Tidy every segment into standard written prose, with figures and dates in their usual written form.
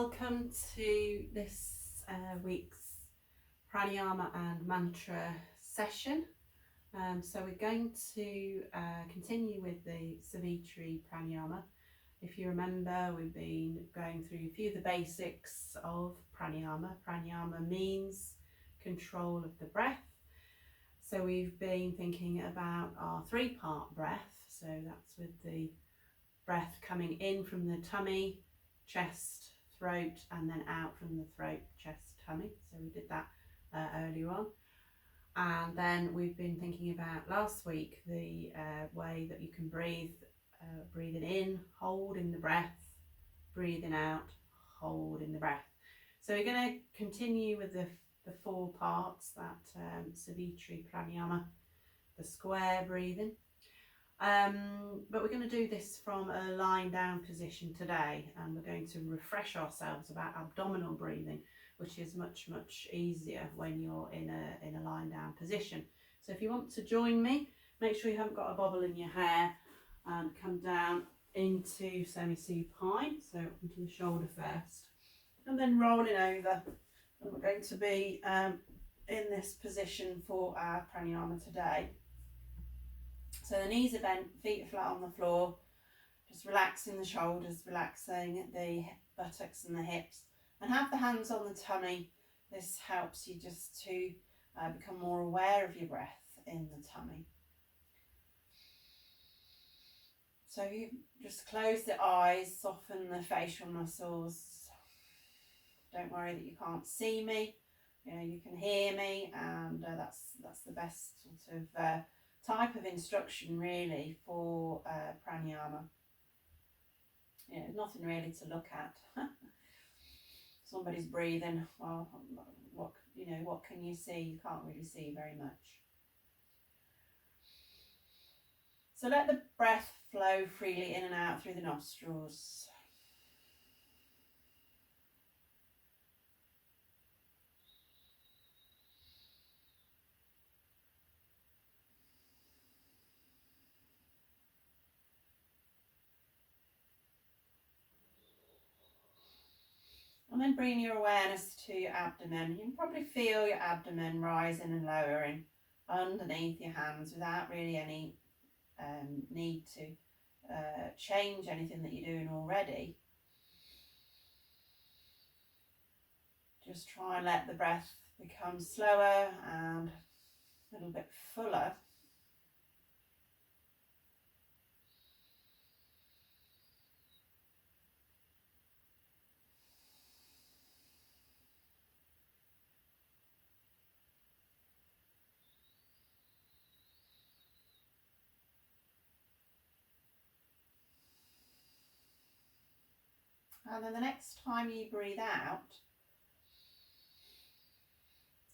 welcome to this week's Pranayama and Mantra session. So we're going to continue with the Savitri Pranayama. If you remember, we've been going through a few of the basics of Pranayama. Pranayama means control of the breath. So we've been thinking about our three-part breath. So that's with the breath coming in from the tummy, chest, throat, and then out from the throat, chest, tummy. So we did that earlier on. And then we've been thinking about last week the way that you can breathe, breathing in, holding the breath, breathing out, holding the breath. So we're going to continue with the four parts, that Savitri Pranayama, the square breathing. But we're going to do this from a lying down position today, and we're going to refresh ourselves about abdominal breathing, which is much easier when you're in a lying down position. So if you want to join me, make sure you haven't got a bobble in your hair, and come down into semi-supine, so into the shoulder first, and then rolling over. And we're going to be in this position for our pranayama today. So the knees are bent, feet are flat on the floor, just relaxing the shoulders, relaxing the buttocks and the hips, and have the hands on the tummy. This helps you just to become more aware of your breath in the tummy. So you just close the eyes, soften the facial muscles. Don't worry that you can't see me. You know, you can hear me, and that's the best sort of type of instruction really for pranayama. You know, nothing really to look at. Somebody's breathing. Well, what can you see? You can't really see very much. So let the breath flow freely in and out through the nostrils. And then bring your awareness to your abdomen. You can probably feel your abdomen rising and lowering underneath your hands without really any need to change anything that you're doing already. Just try and let the breath become slower and a little bit fuller. And then the next time you breathe out,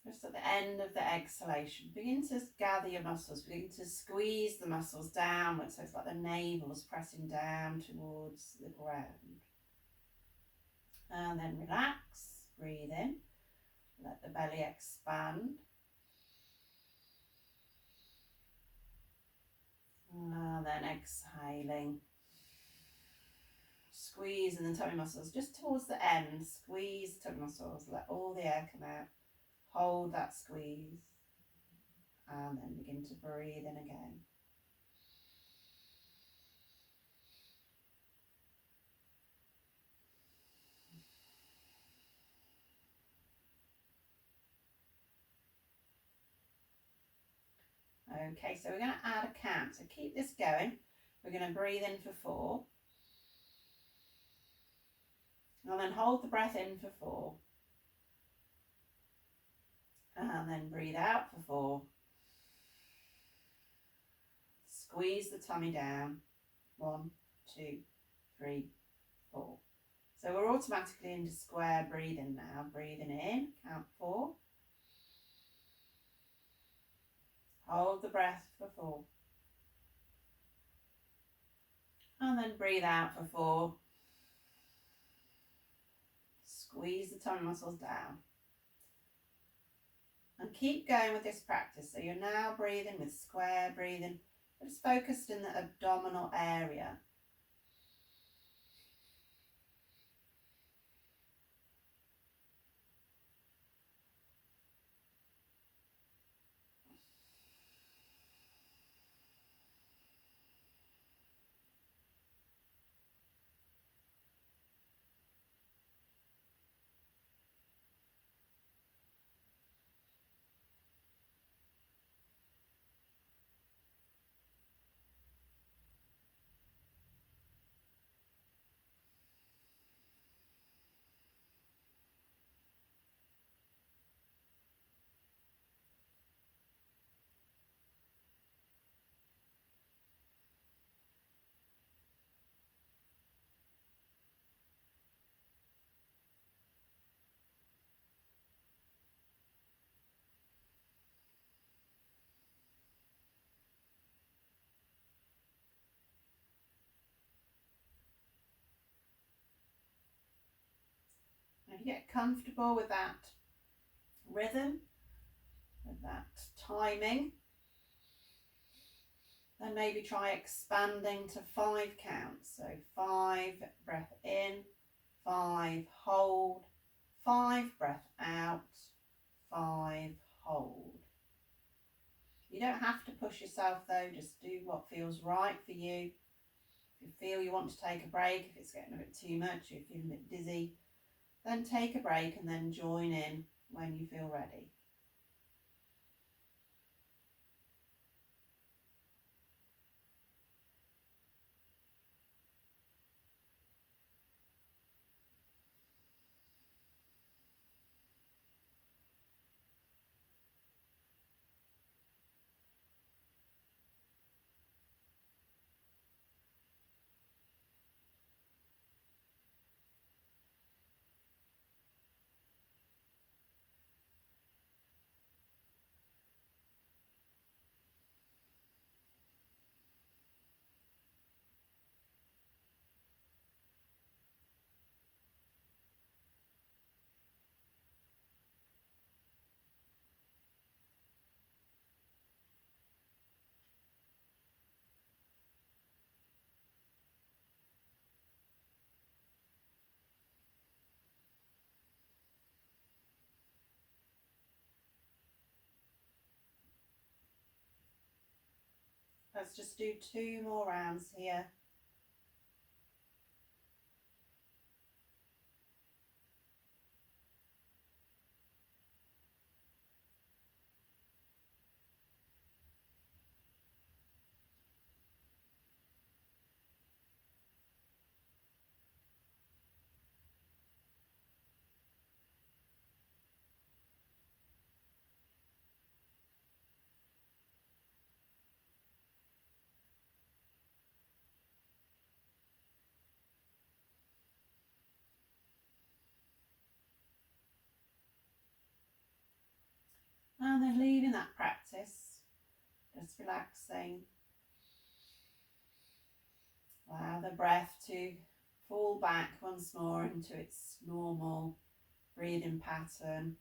just at the end of the exhalation, begin to gather your muscles, begin to squeeze the muscles downwards, so it's like the navel's pressing down towards the ground. And then relax, breathe in, let the belly expand. And then exhaling. Squeezing the tummy muscles just towards the end. Squeeze the tummy muscles, let all the air come out. Hold that squeeze. And then begin to breathe in again. Okay, so we're going to add a count. So keep this going. We're going to breathe in for 4. And then hold the breath in for 4. And then breathe out for 4. Squeeze the tummy down. 1, 2, 3, 4. So we're automatically into square breathing now. Breathing in, count 4. Hold the breath for 4. And then breathe out for 4. Squeeze the tummy muscles down. And keep going with this practice. So you're now breathing with square breathing, but it's focused in the abdominal area. When you get comfortable with that rhythm, with that timing, then maybe try expanding to 5 counts. So 5, breath in, 5, hold, 5, breath out, 5, hold. You don't have to push yourself though, just do what feels right for you. If you feel you want to take a break, if it's getting a bit too much, you're feeling a bit dizzy, then take a break and then join in when you feel ready. Let's just do 2 more rounds here. And then leaving that practice, just relaxing. Allow the breath to fall back once more into its normal breathing pattern.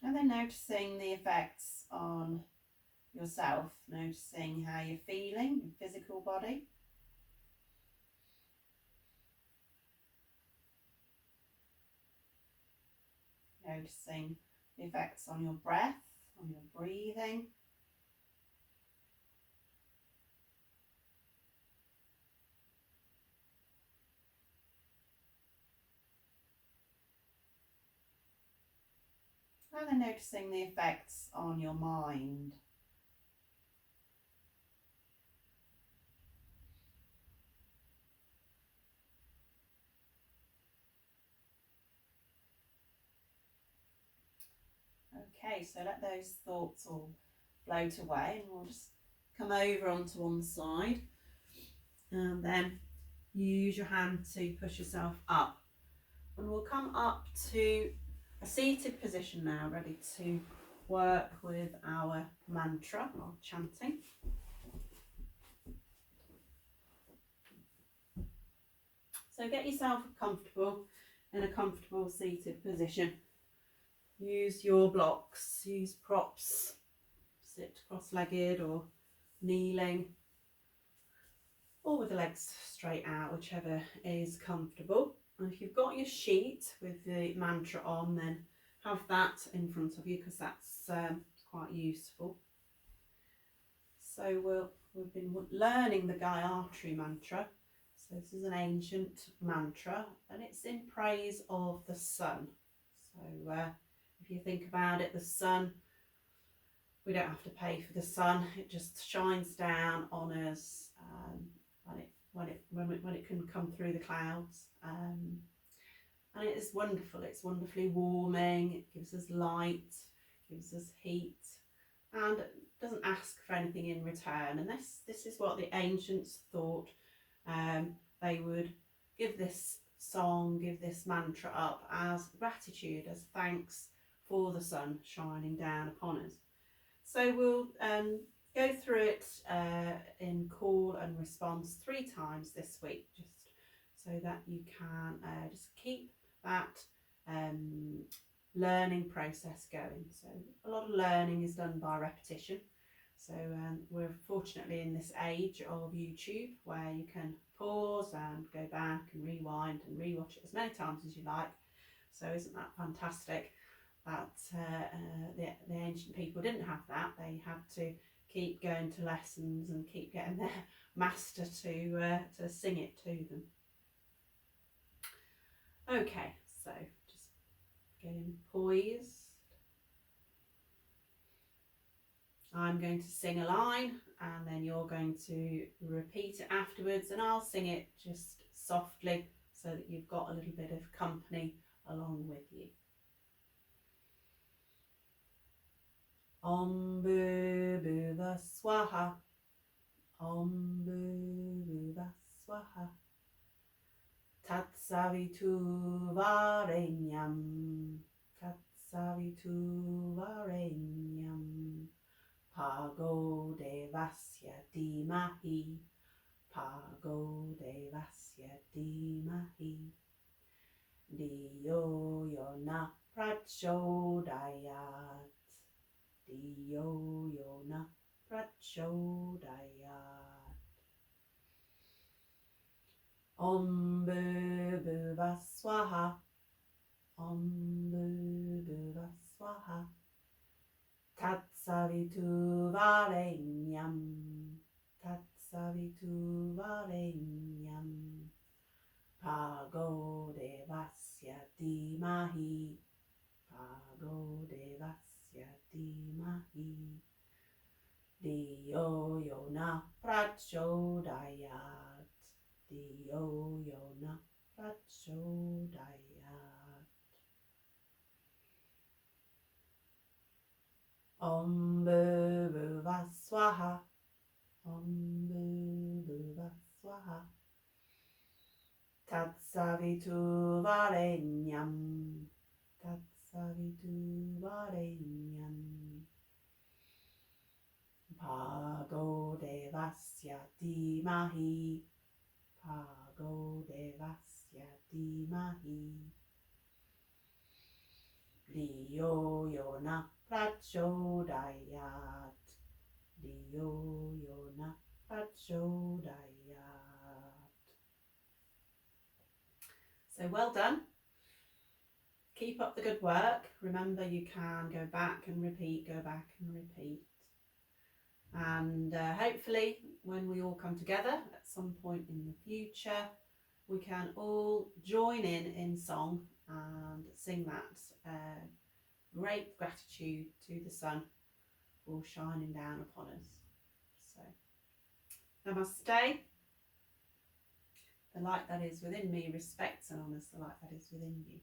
And then noticing the effects on yourself, noticing how you're feeling, your physical body. Noticing the effects on your breath, on your breathing. And then noticing the effects on your mind. Okay, so let those thoughts all float away and we'll just come over onto one side and then use your hand to push yourself up. And we'll come up to a seated position now, ready to work with our mantra or chanting. So get yourself comfortable in a comfortable seated position. Use your blocks, use props, sit cross-legged or kneeling, or with the legs straight out, whichever is comfortable. And if you've got your sheet with the mantra on, then have that in front of you because that's quite useful. So we've been learning the Gayatri Mantra. So this is an ancient mantra and it's in praise of the sun. So if you think about it, the sun, we don't have to pay for the sun. It just shines down on us when it can come through the clouds. And it is wonderful. It's wonderfully warming. It gives us light, gives us heat, and doesn't ask for anything in return. And this is what the ancients thought. They would give this song, give this mantra up as gratitude, as thanks for the sun shining down upon us. So we'll go through it in call and response 3 times this week, just so that you can just keep that learning process going. So a lot of learning is done by repetition. So we're fortunately in this age of YouTube where you can pause and go back and rewind and rewatch it as many times as you like. So isn't that fantastic that the ancient people didn't have that? They had to keep going to lessons and keep getting their master to sing it to them. Okay, so just getting poised. I'm going to sing a line and then you're going to repeat it afterwards, and I'll sing it just softly so that you've got a little bit of company along with you. Om Bhuva Swaha, Om Bhuva Swaha, Tat Savitu Varenyam, Tat Savitu Varenyam, Bhargo Devasya Dhimahi, Bhargo Devasya Dhimahi, Diyo Yona Prachodayat, Diyo Yona Prachodayat. Om Bhuva Swaha, Om Bhuva Swaha, Tat Savitu Varenyam, Tat Savitu Varenyam, Bhargo Devasya Dhimahi, Bhargo Devasya Dhimahi, Diyo Yona Prachodayat, Diyo Yona Prachodayat. Om Bhuva Swaha, Om Bhuva Swaha, Tat Savitu Varenyam, Tat Savitu Varenyam, Bhargo Devasya Dhimahi, Bhargo Devasya Dhimahi, Diyo Yona Prachodayat, Diyo Yona Prachodayat. So well done. Keep up the good work. Remember, you can go back and repeat, go back and repeat. And hopefully when we all come together at some point in the future, we can all join in song and sing that great gratitude to the sun for shining down upon us. So, namaste. The light that is within me respects and honours the light that is within you.